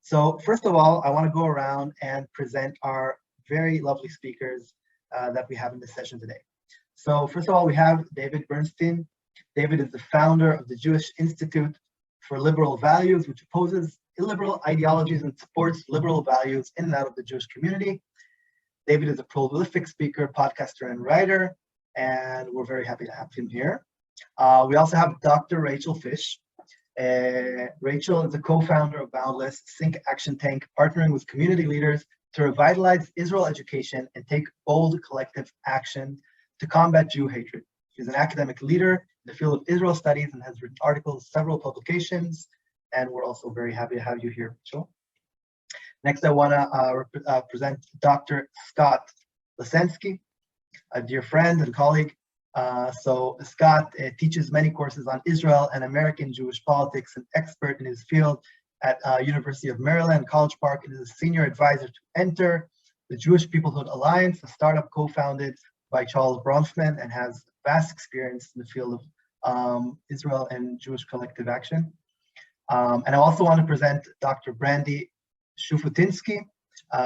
So first of all, I want to go around and present our very lovely speakers that we have in this session today. So first of all, we have David Bernstein. David is the founder of the Jewish Institute for Liberal Values, which opposes illiberal ideologies and supports liberal values in and out of the Jewish community. David is a prolific speaker, podcaster, and writer, and we're very happy to have him here. We also have Dr. Rachel Fish. Rachel is a co-founder of Boundless, Think Action Tank, partnering with community leaders to revitalize Israel education and take bold collective action to combat Jew hatred. She's an academic leader in the field of Israel studies and has written articles, several publications, and we're also very happy to have you here, Rachel. Next, I want to present Dr. Scott Lasensky, a dear friend and colleague. So Scott teaches many courses on Israel and American Jewish politics, an expert in his field at University of Maryland, College Park, and is a senior advisor to Enter, the Jewish Peoplehood Alliance, a startup co-founded by Charles Bronfman, and has vast experience in the field of Israel and Jewish collective action. And I also want to present Dr. Brandy Shufutinsky.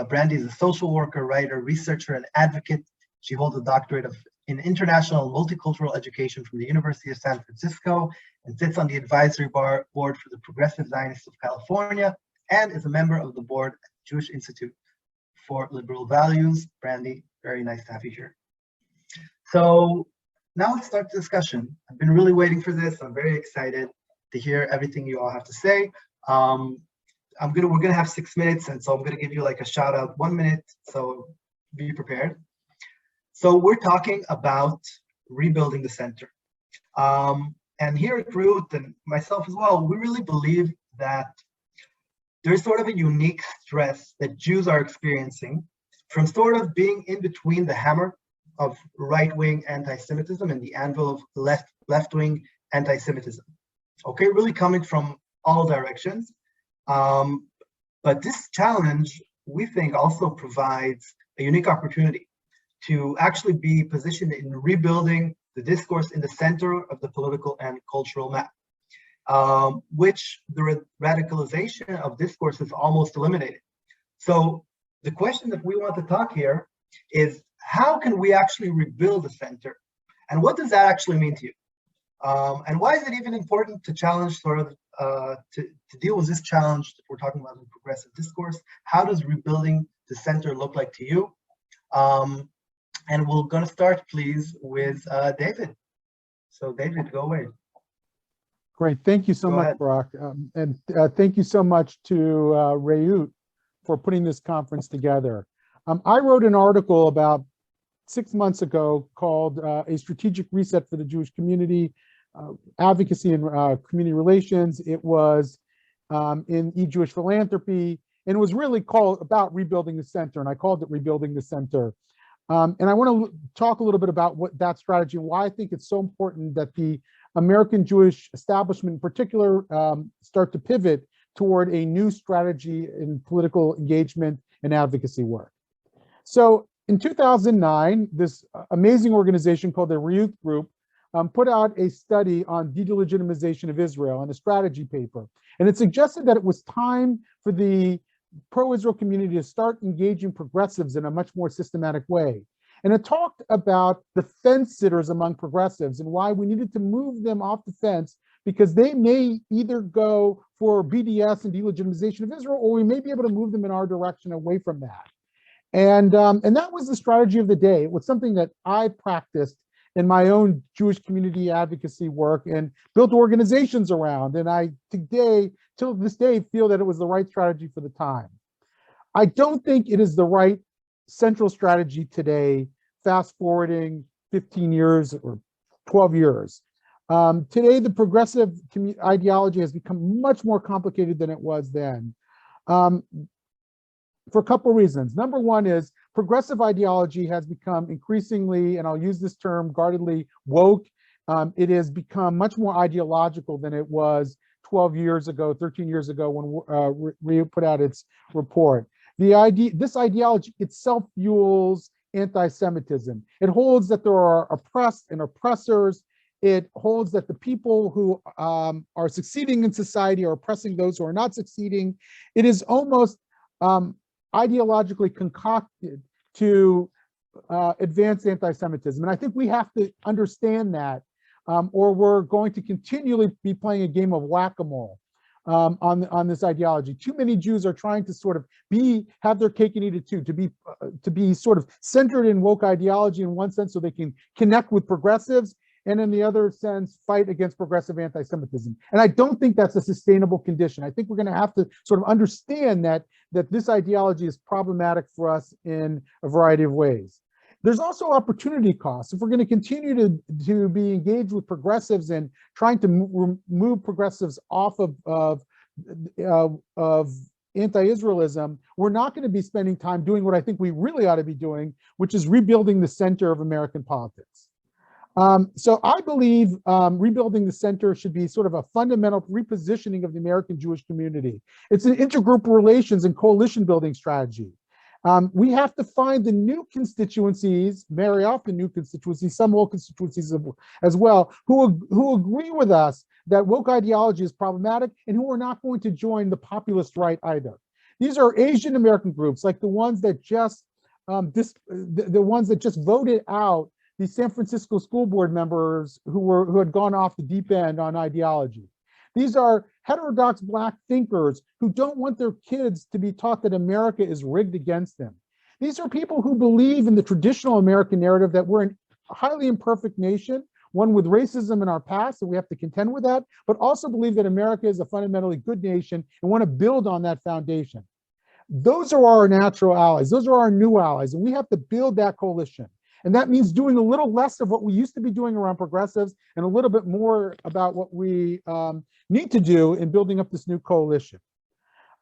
Brandy is a social worker, writer, researcher, and advocate. She holds a doctorate in international multicultural education from the University of San Francisco and sits on the advisory board for the Progressive Zionists of California and is a member of the board at the Jewish Institute for Liberal Values. Brandy, very nice to have you here. So now let's start the discussion. I've been really waiting for this. I'm very excited to hear everything you all have to say. We're gonna have 6 minutes, and so I'm gonna give you like a shout out 1 minute, so be prepared. So we're talking about rebuilding the center. And here at Reut, and myself as well, we really believe that there's sort of a unique stress that Jews are experiencing from sort of being in between the hammer of right-wing anti-Semitism and the anvil of left-wing anti-Semitism. Okay, really coming from all directions. But this challenge, we think, also provides a unique opportunity to actually be positioned in rebuilding the discourse in the center of the political and cultural map, which the radicalization of discourse is almost eliminated. So the question that we want to talk here is, how can we actually rebuild the center? And what does that actually mean to you? And why is it even important to challenge to deal with this challenge that we're talking about in progressive discourse? How does rebuilding the center look like to you? And we're going to start, please, with David. So, David, go away. Great. Thank you so much, Barak. And thank you so much to Reut for putting this conference together. I wrote an article about 6 months ago called A Strategic Reset for the Jewish Community, Advocacy and Community Relations. It was in E-Jewish Philanthropy, and it was really called about rebuilding the center, and I called it Rebuilding the Center. And I want to talk a little bit about what that strategy and why I think it's so important that the American Jewish establishment in particular start to pivot toward a new strategy in political engagement and advocacy work. So in 2009, this amazing organization called the Reut Group put out a study on de-legitimization of Israel and a strategy paper. And it suggested that it was time for the pro-Israel community to start engaging progressives in a much more systematic way. And it talked about the fence sitters among progressives and why we needed to move them off the fence, because they may either go for BDS and delegitimization of Israel, or we may be able to move them in our direction away from that. And that was the strategy of the day. It was something that I practiced in my own Jewish community advocacy work and built organizations around. And I till this day, feel that it was the right strategy for the time. I don't think it is the right central strategy today, fast forwarding 15 years or 12 years. Today, the progressive ideology has become much more complicated than it was then. For a couple of reasons. Number one is progressive ideology has become increasingly, and I'll use this term guardedly, woke. It has become much more ideological than it was 12 years ago, 13 years ago when Reut put out its report. This ideology itself fuels anti-Semitism. It holds that there are oppressed and oppressors, it holds that the people who are succeeding in society are oppressing those who are not succeeding. It is almost ideologically concocted to advance anti-Semitism. And I think we have to understand that, or we're going to continually be playing a game of whack-a-mole on this ideology. Too many Jews are trying to sort of have their cake and eat it too, to be sort of centered in woke ideology in one sense so they can connect with progressives, and in the other sense, fight against progressive anti-Semitism. And I don't think that's a sustainable condition. I think we're going to have to sort of understand that this ideology is problematic for us in a variety of ways. There's also opportunity costs. If we're going to continue to be engaged with progressives and trying to move progressives off of anti-Israelism, we're not going to be spending time doing what I think we really ought to be doing, which is rebuilding the center of American politics. So I believe rebuilding the center should be sort of a fundamental repositioning of the American Jewish community. It's an intergroup relations and coalition building strategy. We have to find the new constituencies, marry off the new constituencies, some old constituencies as well, who agree with us that woke ideology is problematic and who are not going to join the populist right either. These are Asian American groups, like the ones that just voted out the San Francisco school board members who had gone off the deep end on ideology. These are heterodox Black thinkers who don't want their kids to be taught that America is rigged against them. These are people who believe in the traditional American narrative that we're a highly imperfect nation, one with racism in our past, and we have to contend with that, but also believe that America is a fundamentally good nation and want to build on that foundation. Those are our natural allies. Those are our new allies, and we have to build that coalition. And that means doing a little less of what we used to be doing around progressives and a little bit more about what we need to do in building up this new coalition.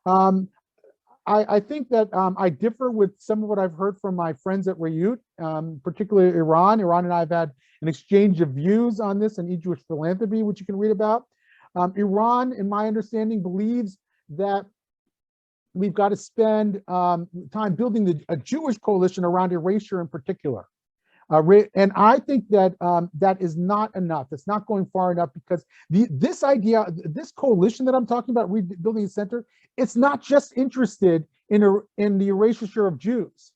I think that I differ with some of what I've heard from my friends at Reut, particularly Iran. Iran and I have had an exchange of views on this in E-Jewish Philanthropy, which you can read about. Iran, in my understanding, believes that we've got to spend time building a Jewish coalition around erasure in particular. And I think that that is not enough. It's not going far enough, because this idea, this coalition that I'm talking about, rebuilding the center, it's not just interested in the erasure of Jews.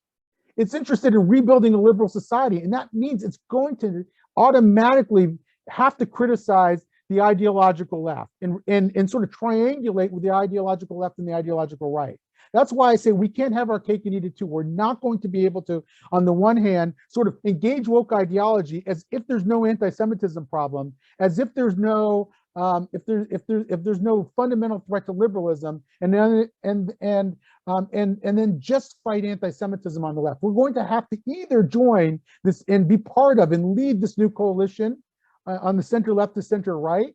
It's interested in rebuilding a liberal society, and that means it's going to automatically have to criticize the ideological left and sort of triangulate with the ideological left and the ideological right. That's why I say we can't have our cake and eat it too. We're not going to be able to, on the one hand, sort of engage woke ideology as if there's no anti-Semitism problem, as if there's no if there's no fundamental threat to liberalism, and then just fight anti-Semitism on the left. We're going to have to either join this and be part of and lead this new coalition on the center left to center right,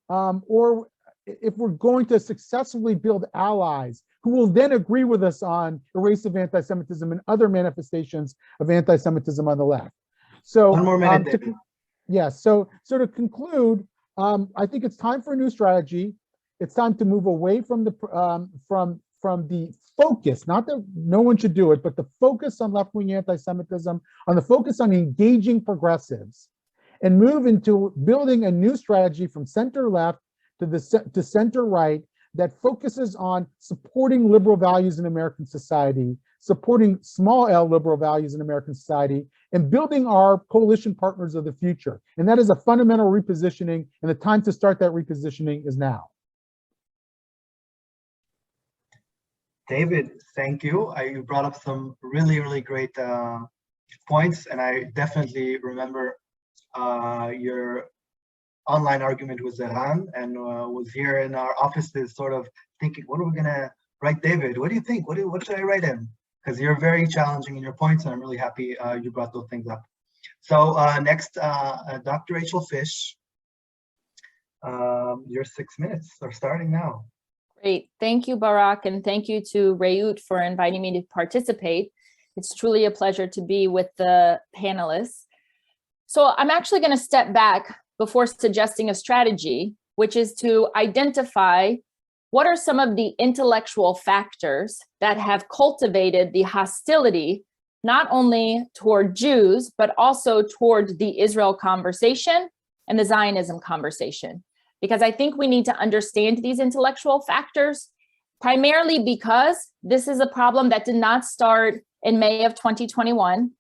or if we're going to successfully build allies who will then agree with us on erasive anti-Semitism and other manifestations of anti-Semitism on the left. So, 1 more minute, yes. So to conclude, I think it's time for a new strategy. It's time to move away from the focus, not that no one should do it, but the focus on left-wing anti-Semitism, on the focus on engaging progressives, and move into building a new strategy from center left to center right that focuses on supporting liberal values in American society, supporting small L liberal values in American society, and building our coalition partners of the future. And that is a fundamental repositioning, and the time to start that repositioning is now. David, thank you. You brought up some really, really great points, and I definitely remember your online argument with Zeran, and was here in our offices sort of thinking, what are we gonna write David? What do you think? What should I write him? Because you're very challenging in your points, and I'm really happy you brought those things up. So next, Dr. Rachel Fish, your 6 minutes are starting now. Great, thank you, Barak, and thank you to Reut for inviting me to participate. It's truly a pleasure to be with the panelists. So I'm actually gonna step back before suggesting a strategy, which is to identify what are some of the intellectual factors that have cultivated the hostility, not only toward Jews, but also toward the Israel conversation and the Zionism conversation, because I think we need to understand these intellectual factors, primarily because this is a problem that did not start in May of 2021.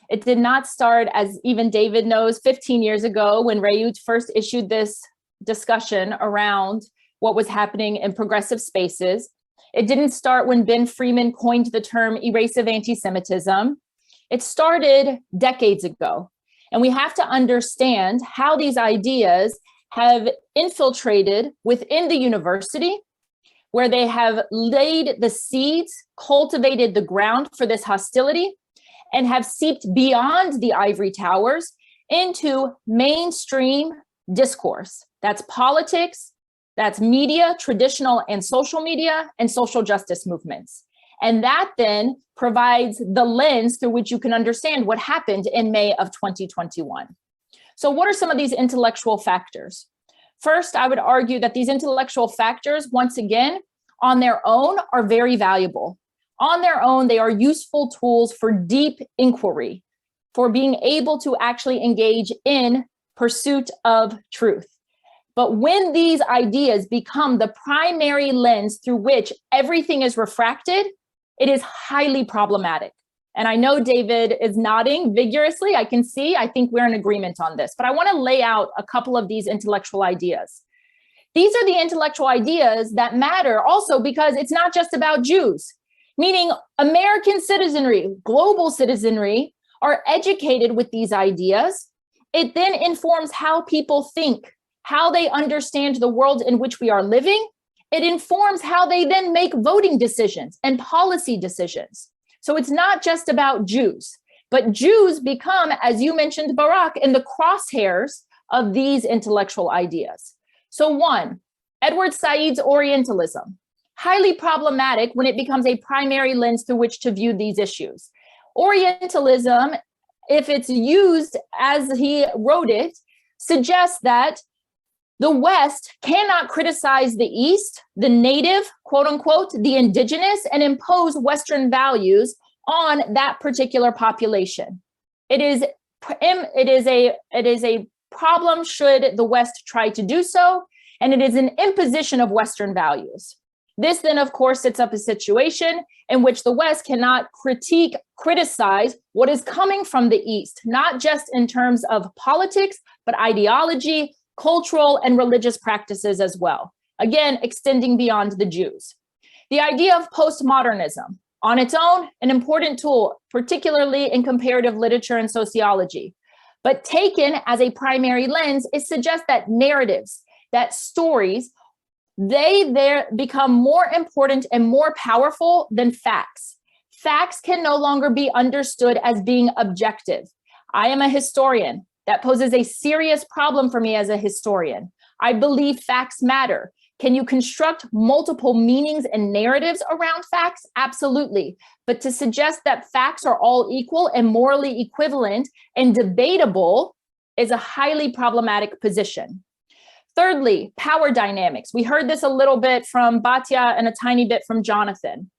It did not start, as even David knows, 15 years ago when Reut first issued this discussion around what was happening in progressive spaces. It didn't start when Ben Freeman coined the term erasive antisemitism. It started decades ago. And we have to understand how these ideas have infiltrated within the university, where they have laid the seeds, cultivated the ground for this hostility, and have seeped beyond the ivory towers into mainstream discourse. That's politics, that's media, traditional and social justice movements. And that then provides the lens through which you can understand what happened in May of 2021. So what are some of these intellectual factors? First, I would argue that these intellectual factors, once again, on their own are very valuable. On their own, they are useful tools for deep inquiry, for being able to actually engage in pursuit of truth. But when these ideas become the primary lens through which everything is refracted, it is highly problematic. And I know David is nodding vigorously. I can see, I think we're in agreement on this, but I want to lay out a couple of these intellectual ideas. These are the intellectual ideas that matter also because it's not just about Jews, meaning American citizenry, global citizenry are educated with these ideas. It then informs how people think, how they understand the world in which we are living. It informs how they then make voting decisions and policy decisions. So it's not just about Jews, but Jews become, as you mentioned, Barak, in the crosshairs of these intellectual ideas. So one, Edward Said's Orientalism, highly problematic when it becomes a primary lens through which to view these issues. Orientalism, if it's used as he wrote it, suggests that the West cannot criticize the East, the native, quote unquote, the indigenous, and impose Western values on that particular population. It is a problem should the West try to do so, and it is an imposition of Western values. This then, of course, sets up a situation in which the West cannot criticize what is coming from the East, not just in terms of politics, but ideology, cultural and religious practices as well. Again, extending beyond the Jews. The idea of postmodernism, on its own, an important tool, particularly in comparative literature and sociology, but taken as a primary lens, it suggests that narratives, that stories, they become more important and more powerful than facts. Facts can no longer be understood as being objective. I am a historian. That poses a serious problem for me as a historian. I believe facts matter. Can you construct multiple meanings and narratives around facts? Absolutely. But to suggest that facts are all equal and morally equivalent and debatable is a highly problematic position. Thirdly, power dynamics. We heard this a little bit from Batya and a tiny bit from Jonathan.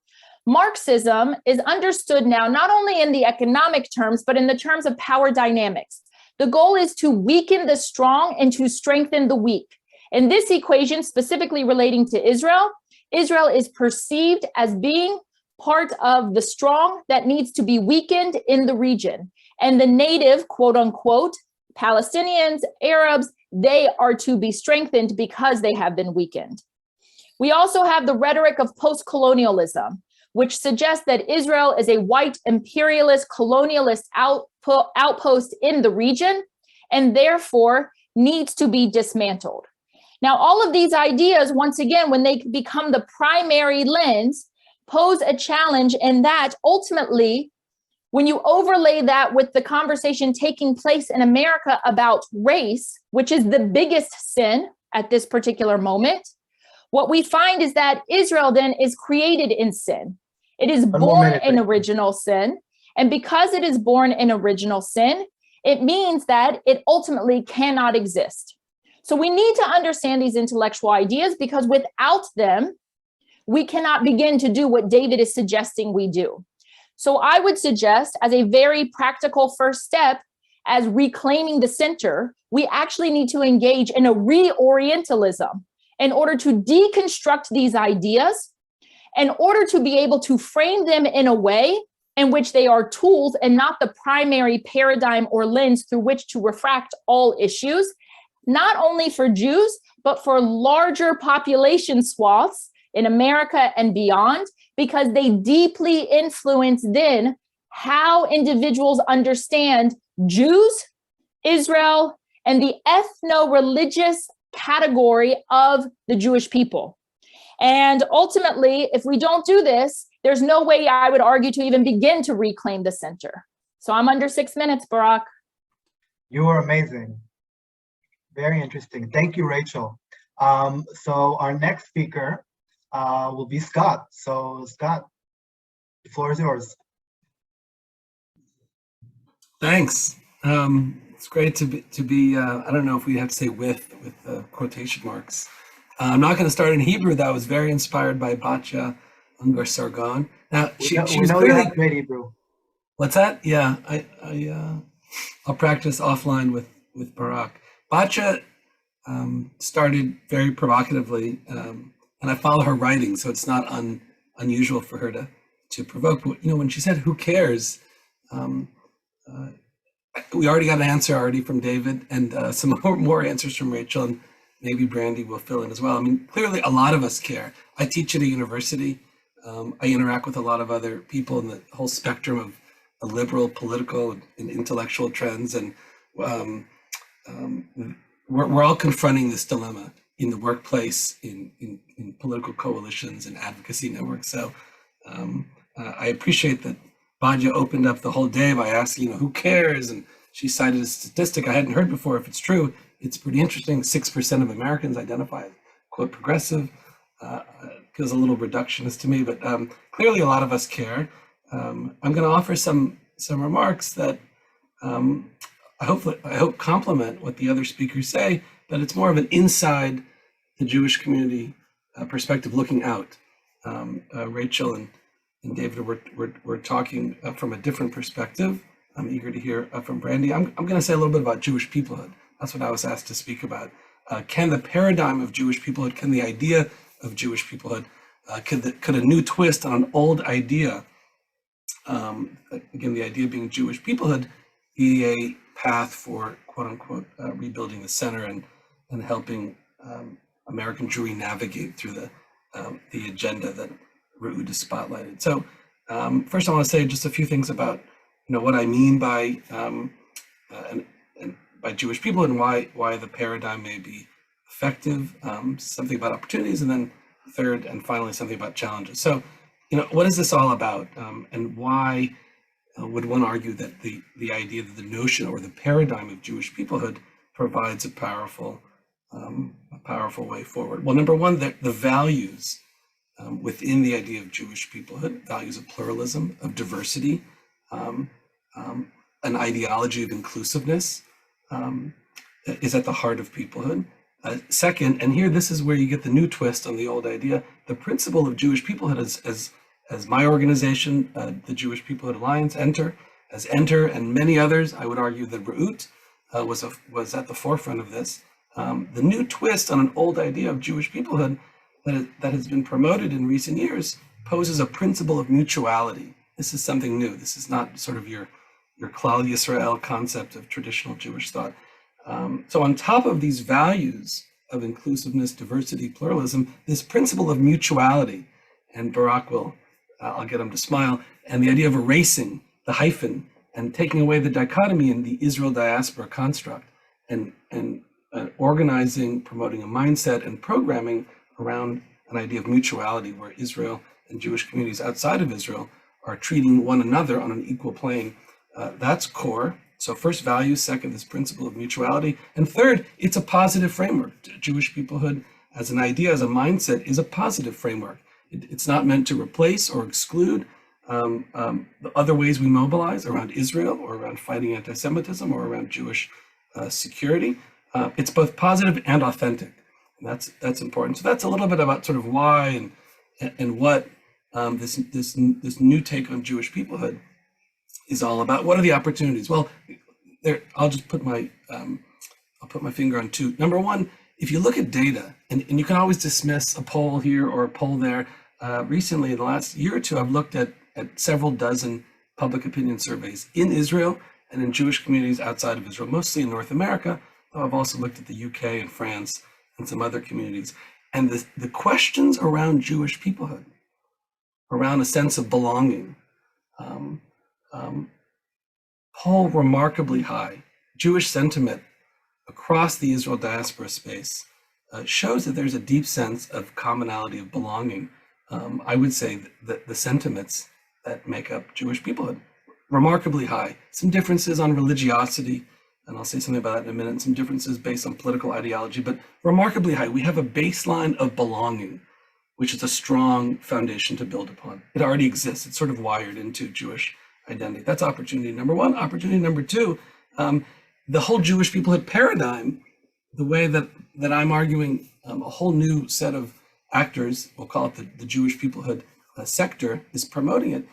Marxism is understood now not only in the economic terms, but in the terms of power dynamics. The goal is to weaken the strong and to strengthen the weak. In this equation, specifically relating to Israel, Israel is perceived as being part of the strong that needs to be weakened in the region. And the native, quote unquote, Palestinians, Arabs, they are to be strengthened because they have been weakened. We also have the rhetoric of post-colonialism, which suggests that Israel is a white imperialist colonialist outpost in the region and therefore needs to be dismantled. Now, all of these ideas, once again, when they become the primary lens, pose a challenge in that ultimately, when you overlay that with the conversation taking place in America about race, which is the biggest sin at this particular moment, what we find is that Israel then is created in sin. It is born in original sin. And because it is born in original sin, it means that it ultimately cannot exist. So we need to understand these intellectual ideas because without them, we cannot begin to do what David is suggesting we do. So I would suggest as a very practical first step, as reclaiming the center, we actually need to engage in a reorientalism in order to deconstruct these ideas, in order to be able to frame them in a way in which they are tools and not the primary paradigm or lens through which to refract all issues, not only for Jews, but for larger population swaths in America and beyond, because they deeply influence then how individuals understand Jews, Israel, and the ethno-religious category of the Jewish people. And ultimately, if we don't do this, there's no way I would argue to even begin to reclaim the center. So I'm under 6 minutes, Barak. You are amazing. Very interesting. Thank you, Rachel. So our next speaker will be Scott. So Scott, the floor is yours. Thanks. It's great to be I don't know if we have to say with quotation marks. I'm not going to start in Hebrew. That was very inspired by Batya Ungar Sargon. Now she was you have great Hebrew. What's that? Yeah, I'll practice offline with Barak. Batya started very provocatively, and I follow her writing, so it's not unusual for her to provoke. But, you know, when she said, "Who cares?" We already got an answer already from David, and some more answers from Rachel, and maybe Brandy will fill in as well. I mean, clearly a lot of us care. I teach at a university. I interact with a lot of other people in the whole spectrum of liberal, political, and intellectual trends, and we're all confronting this dilemma in the workplace, in political coalitions and advocacy networks. So I appreciate that Batya opened up the whole day by asking, who cares? And she cited a statistic I hadn't heard before. If it's true, it's pretty interesting. 6% of Americans identify as, quote, progressive. Feels a little reductionist to me, but clearly a lot of us care. I'm going to offer some remarks that I hope complement what the other speakers say, but it's more of an inside the Jewish community perspective, looking out. Rachel and David were talking from a different perspective. I'm eager to hear from Brandy. I'm going to say a little bit about Jewish peoplehood. That's what I was asked to speak about. Can the paradigm of Jewish peoplehood, can the idea of Jewish peoplehood, could a new twist on an old idea, again, the idea being Jewish peoplehood, be a path for, quote unquote, rebuilding the center and helping American Jewry navigate through the agenda that Reut is spotlighted. So first I want to say just a few things about what I mean by and by Jewish people and why the paradigm may be effective, something about opportunities, and then third and finally something about challenges. So what is this all about, and why would one argue that the idea that the notion or the paradigm of Jewish peoplehood provides a powerful way forward? Well, number one, the values within the idea of Jewish peoplehood, values of pluralism, of diversity, an ideology of inclusiveness is at the heart of peoplehood. Second, and here this is where you get the new twist on the old idea, the principle of Jewish peoplehood as my organization, the Jewish Peoplehood Alliance, Enter, and many others, I would argue that Reut was at the forefront of this. The new twist on an old idea of Jewish peoplehood that has been promoted in recent years poses a principle of mutuality. This is something new. This is not sort of your Klal Yisrael concept of traditional Jewish thought. So on top of these values of inclusiveness, diversity, pluralism, this principle of mutuality, and Barak I'll get him to smile, and the idea of erasing the hyphen and taking away the dichotomy in the Israel diaspora construct and organizing, promoting a mindset and programming around an idea of mutuality where Israel and Jewish communities outside of Israel are treating one another on an equal plane. That's core. So first, value. Second, this principle of mutuality. And third, it's a positive framework. Jewish peoplehood as an idea, as a mindset, is a positive framework. It's not meant to replace or exclude the other ways we mobilize around Israel or around fighting antisemitism or around Jewish security. It's both positive and authentic. And that's important. So that's a little bit about sort of why and what this new take on Jewish peoplehood is all about. What are the opportunities? Well, I'll just put my I'll put my finger on two. Number one, if you look at data, and you can always dismiss a poll here or a poll there. Recently, in the last year or two, I've looked at several dozen public opinion surveys in Israel and in Jewish communities outside of Israel, mostly in North America, though I've also looked at the UK and France and some other communities. And the questions around Jewish peoplehood, around a sense of belonging, poll remarkably high. Jewish sentiment across the Israel diaspora space shows that there's a deep sense of commonality of belonging. I would say that the sentiments that make up Jewish peoplehood, remarkably high. Some differences on religiosity, and I'll say something about that in a minute, and some differences based on political ideology, but remarkably high. We have a baseline of belonging, which is a strong foundation to build upon. It already exists. It's sort of wired into Jewish identity. That's opportunity number one. Opportunity number two, the whole Jewish peoplehood paradigm, the way that I'm arguing a whole new set of actors, we'll call it the Jewish peoplehood sector, is promoting it.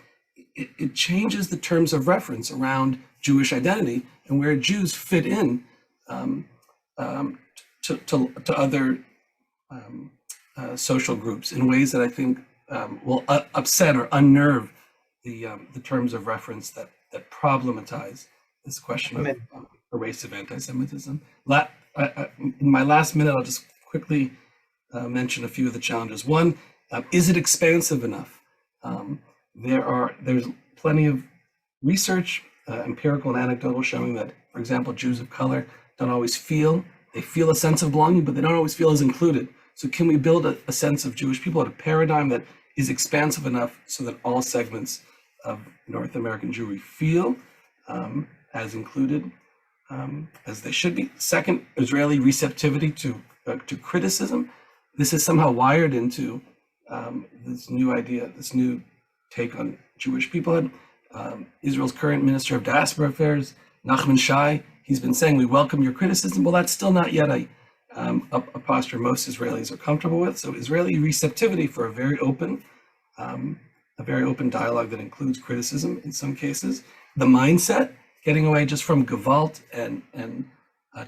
It changes the terms of reference around Jewish identity and where Jews fit in to other social groups in ways that I think will upset or unnerve the terms of reference that problematize this question of erasive anti-Semitism. In my last minute, I'll just quickly mention a few of the challenges. One, is it expansive enough? There's plenty of research, empirical and anecdotal, showing that, for example, Jews of color don't always feel a sense of belonging, but they don't always feel as included. So can we build a sense of Jewish people, a paradigm that is expansive enough so that all segments of North American Jewry feel as included as they should be? Second, Israeli receptivity to criticism. This is somehow wired into this new idea, this new take on Jewish peoplehood. Israel's current Minister of Diaspora Affairs, Nachman Shai, he's been saying, we welcome your criticism. Well, that's still not yet a posture most Israelis are comfortable with. So Israeli receptivity for a very open dialogue that includes criticism in some cases. The mindset, getting away just from Gewalt and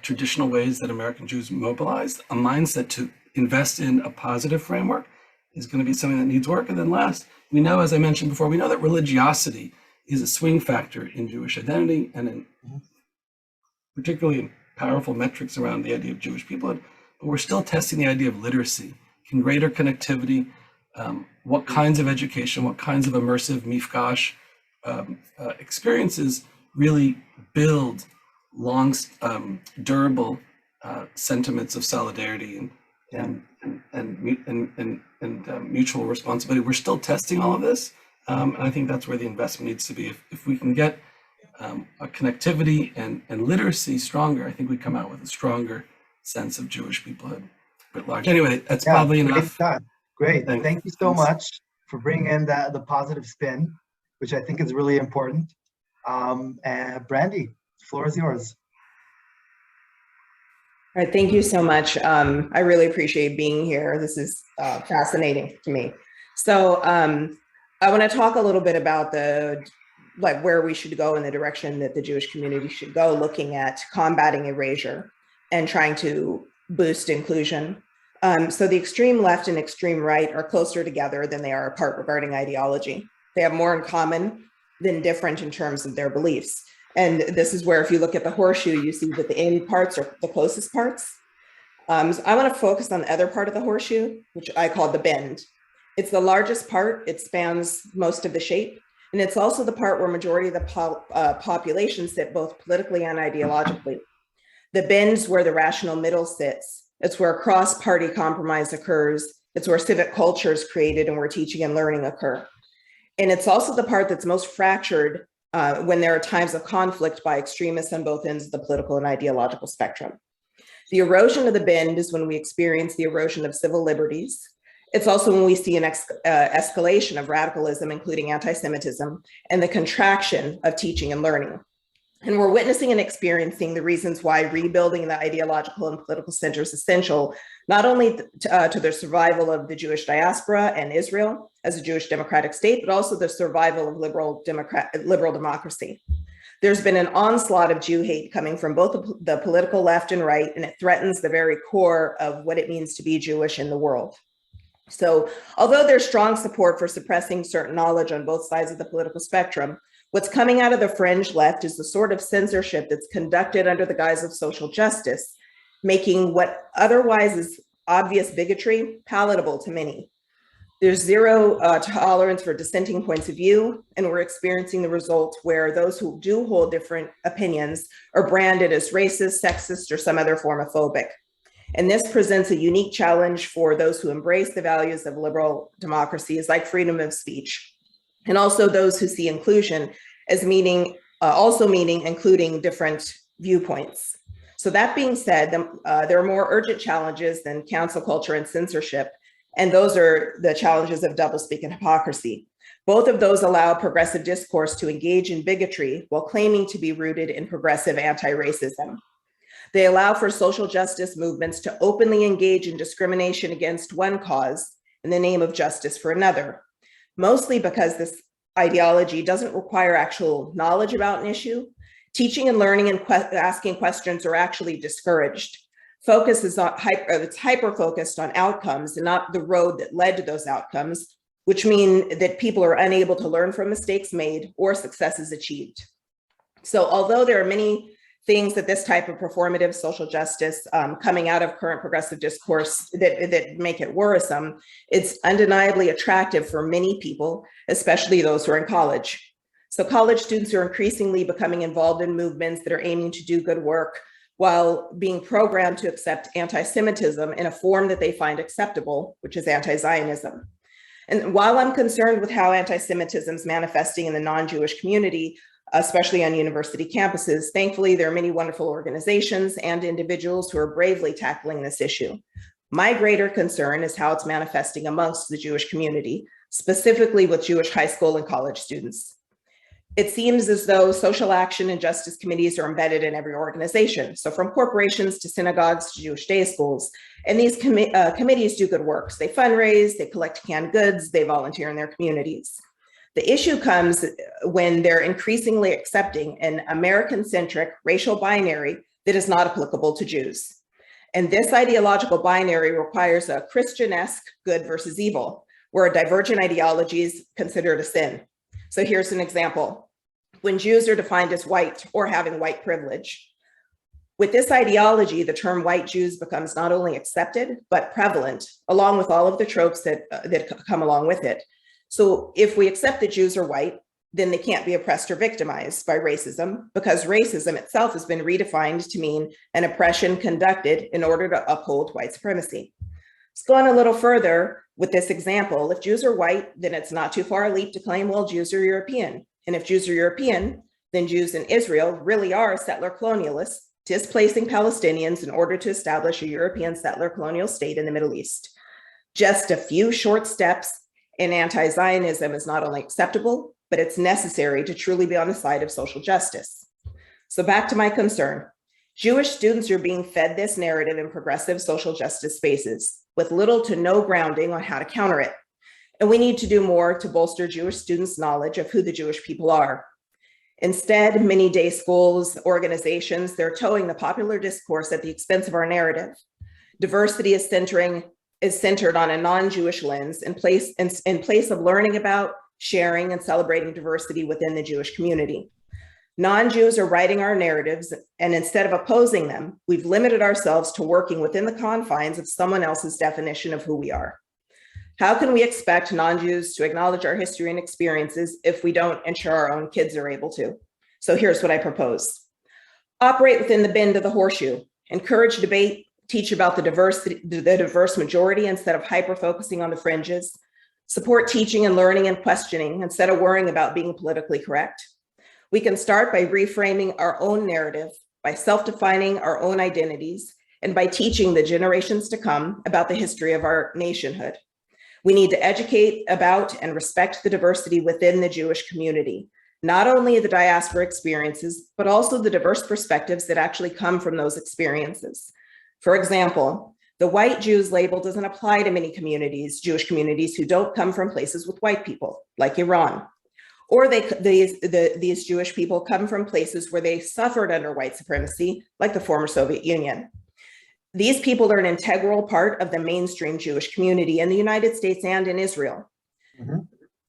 traditional ways that American Jews mobilized, a mindset to invest in a positive framework is going to be something that needs work. And then last, we know, as I mentioned before, we know that religiosity is a swing factor in Jewish identity and in particularly in powerful metrics around the idea of Jewish peoplehood, but we're still testing the idea of literacy. Can greater connectivity, what kinds of education, what kinds of immersive mifgash experiences really build long, durable sentiments of solidarity and mutual responsibility. We're still testing all of this, and I think that's where the investment needs to be. If we can get a connectivity and literacy stronger, I think we come out with a stronger sense of Jewish peoplehood writ large. Anyway, that's probably enough. Great. Thank you so much for bringing in the positive spin, which I think is really important. And Brandy, the floor is yours. All right, thank you so much. I really appreciate being here. This is fascinating to me. So I want to talk a little bit about where we should go in the direction that the Jewish community should go, looking at combating erasure and trying to boost inclusion. So the extreme left and extreme right are closer together than they are apart regarding ideology. They have more in common than different in terms of their beliefs. And this is where, if you look at the horseshoe, you see that the end parts are the closest parts. So I want to focus on the other part of the horseshoe, which I call the bend. It's the largest part. It spans most of the shape. And it's also the part where majority of the population sit both politically and ideologically. The bend's where the rational middle sits. It's where cross-party compromise occurs. It's where civic culture is created and where teaching and learning occur. And it's also the part that's most fractured when there are times of conflict by extremists on both ends of the political and ideological spectrum. The erosion of the bend is when we experience the erosion of civil liberties. It's also when we see an escalation of radicalism, including anti-Semitism, and the contraction of teaching and learning. And we're witnessing and experiencing the reasons why rebuilding the ideological and political center is essential, not only to the survival of the Jewish diaspora and Israel as a Jewish democratic state, but also the survival of liberal democracy. There's been an onslaught of Jew hate coming from both the political left and right, and it threatens the very core of what it means to be Jewish in the world. So although there's strong support for suppressing certain knowledge on both sides of the political spectrum, what's coming out of the fringe left is the sort of censorship that's conducted under the guise of social justice, making what otherwise is obvious bigotry palatable to many. There's zero tolerance for dissenting points of view, and we're experiencing the result where those who do hold different opinions are branded as racist, sexist, or some other form of phobic. And this presents a unique challenge for those who embrace the values of liberal democracies like freedom of speech, and also those who see inclusion as also meaning including different viewpoints. So that being said, there are more urgent challenges than cancel culture and censorship, and those are the challenges of doublespeak and hypocrisy. Both of those allow progressive discourse to engage in bigotry while claiming to be rooted in progressive anti-racism. They allow for social justice movements to openly engage in discrimination against one cause in the name of justice for another, mostly because this ideology doesn't require actual knowledge about an issue. Teaching and learning and asking questions are actually discouraged. Focus is on it's hyper-focused on outcomes and not the road that led to those outcomes, which mean that people are unable to learn from mistakes made or successes achieved. So although there are many things that this type of performative social justice coming out of current progressive discourse that make it worrisome, it's undeniably attractive for many people, especially those who are in college. So college students are increasingly becoming involved in movements that are aiming to do good work while being programmed to accept anti-Semitism in a form that they find acceptable, which is anti-Zionism. And while I'm concerned with how anti-Semitism is manifesting in the non-Jewish community, especially on university campuses, thankfully, there are many wonderful organizations and individuals who are bravely tackling this issue. My greater concern is how it's manifesting amongst the Jewish community, specifically with Jewish high school and college students. It seems as though social action and justice committees are embedded in every organization. So from corporations to synagogues to Jewish day schools. And these committees do good work. They fundraise, they collect canned goods, they volunteer in their communities. The issue comes when they're increasingly accepting an American-centric racial binary that is not applicable to Jews. And this ideological binary requires a Christian-esque good versus evil, where a divergent ideology is considered a sin. So here's an example. When Jews are defined as white or having white privilege, with this ideology, the term white Jews becomes not only accepted, but prevalent, along with all of the tropes that come along with it. So if we accept that Jews are white, then they can't be oppressed or victimized by racism, because racism itself has been redefined to mean an oppression conducted in order to uphold white supremacy. Let's go on a little further with this example. If Jews are white, then it's not too far a leap to claim, well, Jews are European. And if Jews are European, then Jews in Israel really are settler colonialists, displacing Palestinians in order to establish a European settler colonial state in the Middle East. Just a few short steps in anti-Zionism is not only acceptable, but it's necessary to truly be on the side of social justice. So back to my concern. Jewish students are being fed this narrative in progressive social justice spaces with little to no grounding on how to counter it. And we need to do more to bolster Jewish students' knowledge of who the Jewish people are. Instead, many day schools, organizations, they're towing the popular discourse at the expense of our narrative. Diversity is centered on a non-Jewish lens in place of learning about, sharing, and celebrating diversity within the Jewish community. Non-Jews are writing our narratives, and instead of opposing them, we've limited ourselves to working within the confines of someone else's definition of who we are. How can we expect non-Jews to acknowledge our history and experiences if we don't ensure our own kids are able to? So here's what I propose. Operate within the bend of the horseshoe, encourage debate, teach about the diverse majority instead of hyper-focusing on the fringes, support teaching and learning and questioning instead of worrying about being politically correct. We can start by reframing our own narrative, by self-defining our own identities, and by teaching the generations to come about the history of our nationhood. We need to educate about and respect the diversity within the Jewish community, not only the diaspora experiences, but also the diverse perspectives that actually come from those experiences. For example, the white Jews label doesn't apply to many communities, Jewish communities who don't come from places with white people, like Iran. or these Jewish people come from places where they suffered under white supremacy, like the former Soviet Union. These people are an integral part of the mainstream Jewish community in the United States and in Israel. Mm-hmm.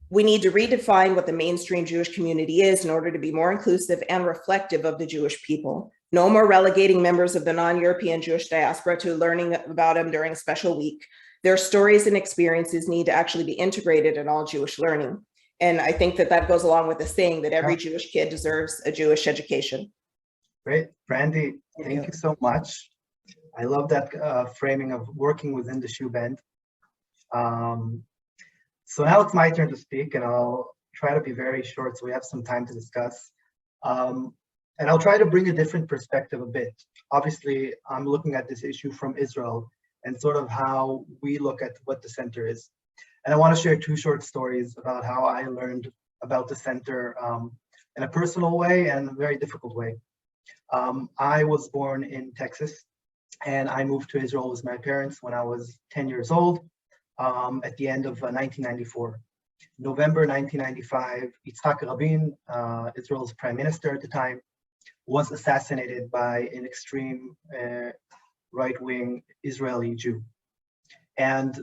We need to redefine what the mainstream Jewish community is in order to be more inclusive and reflective of the Jewish people. No more relegating members of the non-European Jewish diaspora to learning about them during a special week. Their stories and experiences need to actually be integrated in all Jewish learning. And I think that that goes along with the saying that every Jewish kid deserves a Jewish education. Great. Brandy, thank you so much. I love that framing of working within the shoe bend. So now it's my turn to speak, and I'll try to be very short so we have some time to discuss. And I'll try to bring a different perspective a bit. Obviously, I'm looking at this issue from Israel and sort of how we look at what the center is. And I want to share two short stories about how I learned about the center in a personal way and a very difficult way. I was born in Texas, and I moved to Israel with my parents when I was 10 years old at the end of 1994. November 1995, Yitzhak Rabin, Israel's prime minister at the time, was assassinated by an extreme right-wing Israeli Jew. And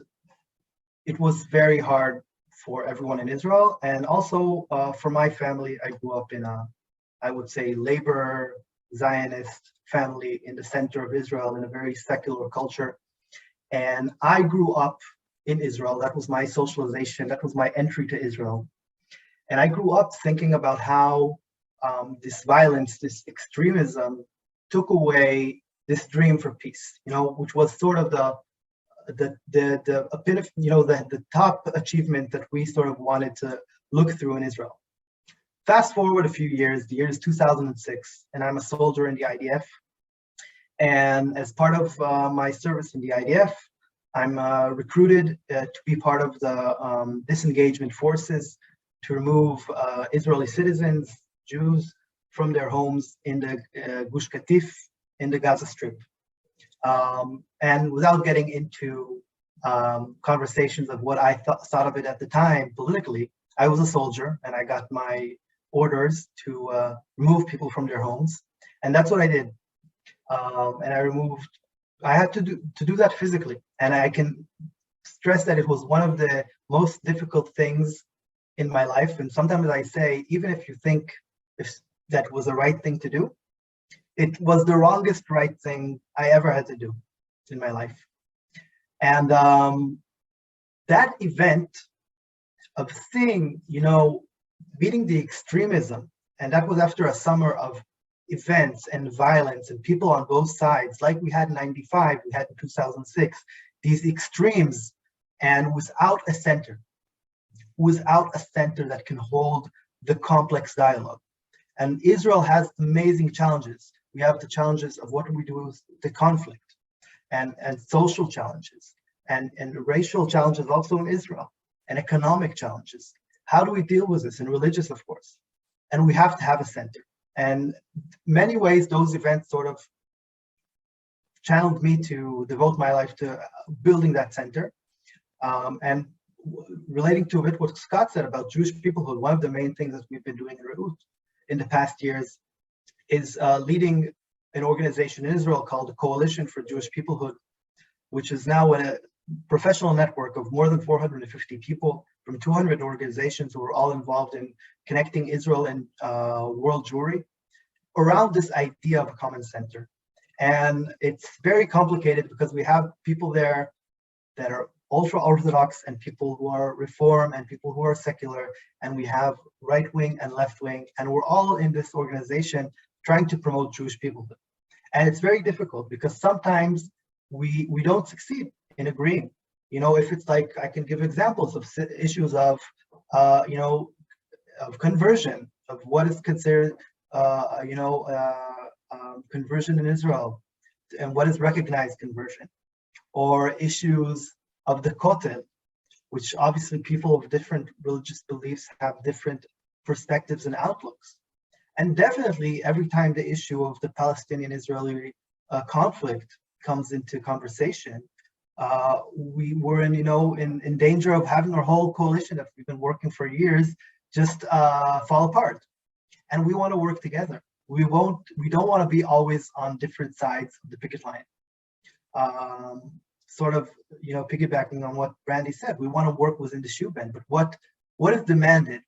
it was very hard for everyone in Israel, and also for my family. I grew up in a, I would say, labor Zionist family in the center of Israel in a very secular culture. And I grew up in Israel. That was my socialization. That was my entry to Israel. And I grew up thinking about how this violence, this extremism took away this dream for peace, which was sort of the top achievement that we sort of wanted to look through in Israel. Fast forward a few years, the year is 2006, and I'm a soldier in the IDF. And as part of my service in the IDF, I'm recruited to be part of the disengagement forces to remove Israeli citizens, Jews, from their homes in the Gush Katif, in the Gaza Strip. And without getting into conversations of what I thought of it at the time politically, I was a soldier and I got my orders to remove people from their homes. And that's what I did. And I had to do that physically. And I can stress that it was one of the most difficult things in my life. And sometimes I say, even if you think if that was the right thing to do, it was the wrongest right thing I ever had to do in my life. And that event of seeing, meeting the extremism, and that was after a summer of events and violence and people on both sides, like we had in 95, we had in 2006, these extremes, and without a center that can hold the complex dialogue. And Israel has amazing challenges. We have the challenges of what do we do with the conflict, and social challenges, and racial challenges also in Israel, and economic challenges. How do we deal with this? And religious, of course. And we have to have a center. And many ways, those events sort of channeled me to devote my life to building that center. And relating to a bit what Scott said about Jewish peoplehood, one of the main things that we've been doing in Reut in the past years is leading an organization in Israel called the Coalition for Jewish Peoplehood, which is now a professional network of more than 450 people from 200 organizations who are all involved in connecting Israel and world Jewry around this idea of a common center. And it's very complicated because we have people there that are ultra-Orthodox and people who are Reform and people who are secular, and we have right-wing and left-wing, and we're all in this organization trying to promote Jewish peoplehood. And it's very difficult because sometimes we don't succeed in agreeing. If it's like, I can give examples of issues of, of conversion, of what is considered, conversion in Israel, and what is recognized conversion, or issues of the Kotel, which obviously people of different religious beliefs have different perspectives and outlooks. And definitely every time the issue of the Palestinian-Israeli conflict comes into conversation, we were in danger of having our whole coalition that we've been working for years just fall apart. And we want to work together. We don't want to be always on different sides of the picket line. Sort of, piggybacking on what Brandy said, we want to work within the shoe bend, but what is demanded?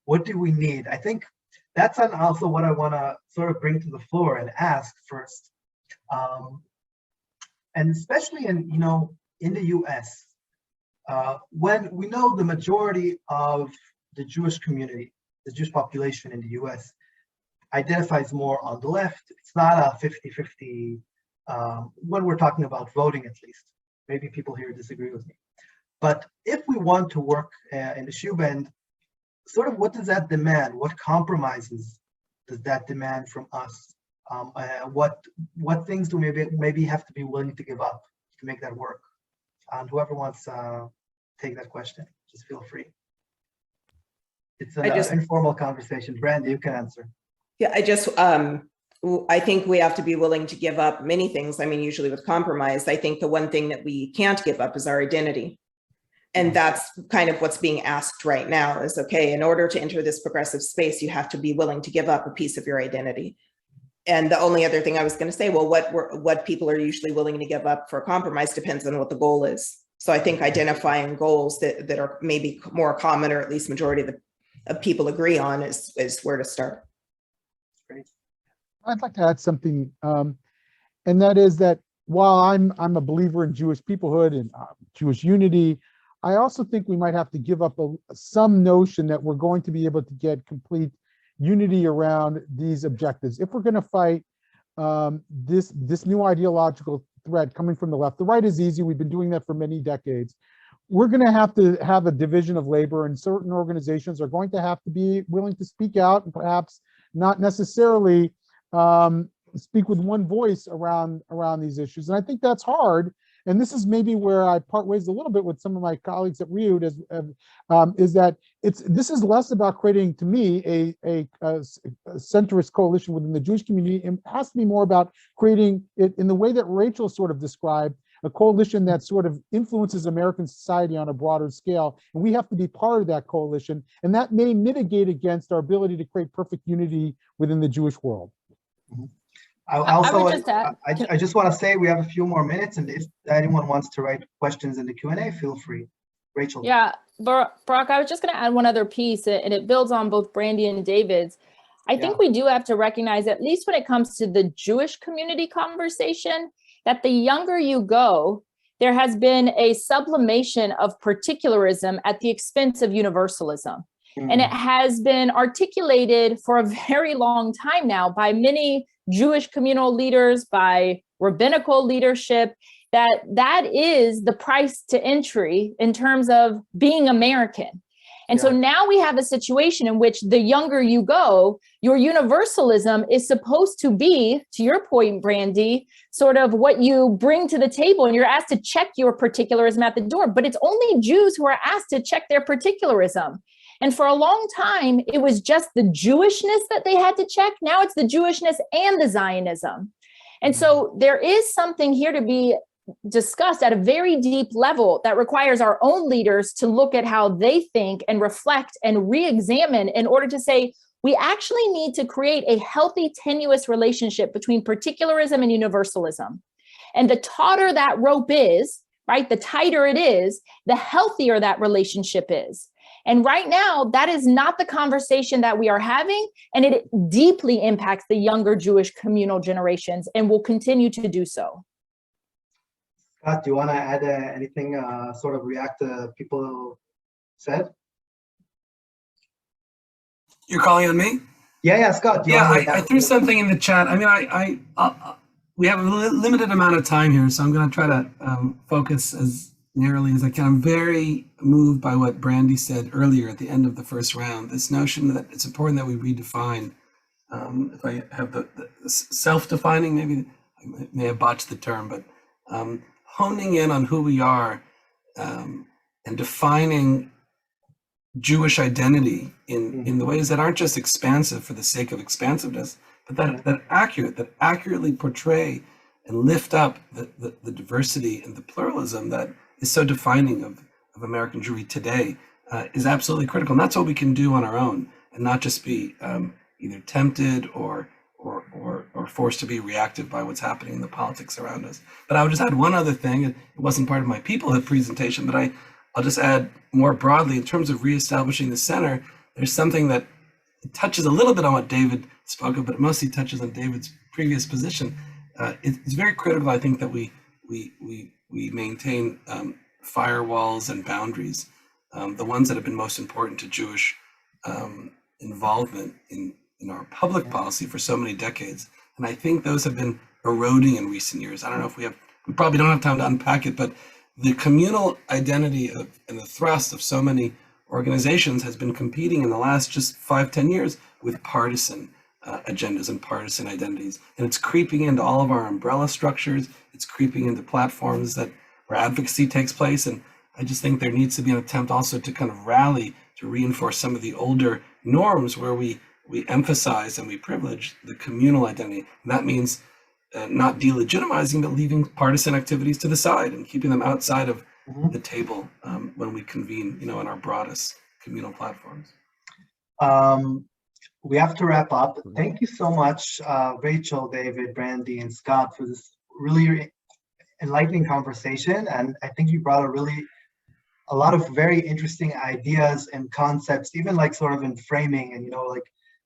What do we need? I think that's also what I want to sort of bring to the floor and ask first. And especially in the US, when we know the majority of the Jewish community, the Jewish population in the US identifies more on the left. It's not a 50-50 when we're talking about voting, at least. Maybe people here disagree with me. But if we want to work in the shoe bend, sort of what does that demand? What compromises does that demand from us? What things do maybe have to be willing to give up to make that work? And whoever wants to take that question, just feel free. It's an informal conversation. Brandy, you can answer. Yeah, I think we have to be willing to give up many things. I mean, usually with compromise, I think the one thing that we can't give up is our identity. And that's kind of what's being asked right now is, okay, in order to enter this progressive space, you have to be willing to give up a piece of your identity. And the only other thing I was going to say, well, what people are usually willing to give up for compromise depends on what the goal is. So I think identifying goals that are maybe more common, or at least majority of people agree on, is where to start. Great. I'd like to add something, and that is that while I'm a believer in Jewish peoplehood and Jewish unity, I also think we might have to give up some notion that we're going to be able to get complete unity around these objectives. If we're going to fight this new ideological threat coming from the left, the right is easy. We've been doing that for many decades. We're going to have a division of labor, and certain organizations are going to have to be willing to speak out and perhaps not necessarily speak with one voice around these issues. And I think that's hard. And this is maybe where I part ways a little bit with some of my colleagues at Reut, is that this is less about creating, to me, a centrist coalition within the Jewish community. It has to be more about creating it in the way that Rachel sort of described, a coalition that sort of influences American society on a broader scale. And we have to be part of that coalition. And that may mitigate against our ability to create perfect unity within the Jewish world. Mm-hmm. I just want to say we have a few more minutes, and if anyone wants to write questions in the Q&A, feel free. Rachel. Yeah, Barak, I was just going to add one other piece, and it builds on both Brandy and David's. I think we do have to recognize, at least when it comes to the Jewish community conversation, that the younger you go, there has been a sublimation of particularism at the expense of universalism. And it has been articulated for a very long time now by many Jewish communal leaders, by rabbinical leadership, that is the price to entry in terms of being American. And so now we have a situation in which the younger you go, your universalism is supposed to be, to your point, Brandy, sort of what you bring to the table, and you're asked to check your particularism at the door. But it's only Jews who are asked to check their particularism. And for a long time, it was just the Jewishness that they had to check. Now it's the Jewishness and the Zionism. And so there is something here to be discussed at a very deep level that requires our own leaders to look at how they think and reflect and re-examine in order to say, we actually need to create a healthy, tenuous relationship between particularism and universalism. And the tauter that rope is, right, the tighter it is, the healthier that relationship is. And right now, that is not the conversation that we are having, and it deeply impacts the younger Jewish communal generations and will continue to do so. Scott, do you want to add anything, sort of react to people said? You're calling on me? Yeah, Scott. I threw something in the chat. I mean, we have a limited amount of time here, so I'm going to try to focus as narrowly as I can. I'm very moved by what Brandy said earlier at the end of the first round, this notion that it's important that we redefine, if I have the self-defining, maybe I may have botched the term, but honing in on who we are and defining Jewish identity in the ways that aren't just expansive for the sake of expansiveness, but that accurately portray and lift up the diversity and the pluralism that is so defining of American Jewry today. is absolutely critical. And that's what we can do on our own, and not just be either tempted or forced to be reactive by what's happening in the politics around us. But I would just add one other thing. It wasn't part of my peoplehood presentation, but I'll just add more broadly in terms of reestablishing the center. There's something that touches a little bit on what David spoke of, but it mostly touches on David's previous position. It's very critical, I think, that we maintain firewalls and boundaries, the ones that have been most important to Jewish involvement in our public policy for so many decades. And I think those have been eroding in recent years. I don't know if we probably don't have time to unpack it, but the communal identity and the thrust of so many organizations has been competing in the last just 5-10 years with partisan agendas and partisan identities. And it's creeping into all of our umbrella structures. It's creeping into platforms where advocacy takes place. And I just think there needs to be an attempt also to kind of rally to reinforce some of the older norms where we emphasize and we privilege the communal identity. And that means not delegitimizing, but leaving partisan activities to the side and keeping them outside of the table when we convene, in our broadest communal platforms. We have to wrap up. Thank you so much, Rachel, David, Brandy, and Scott, for this really enlightening conversation. And I think you brought a lot of very interesting ideas and concepts, even like sort of in framing, and like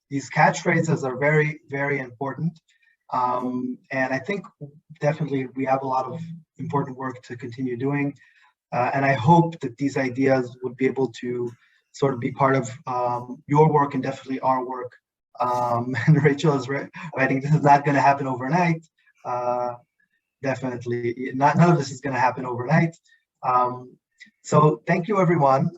these catchphrases are very, very important. And I think definitely we have a lot of important work to continue doing. And I hope that these ideas would be able to sort of be part of your work and definitely our work. And Rachel is writing, this is not going to happen overnight. Definitely, none of this is going to happen overnight. So thank you, everyone.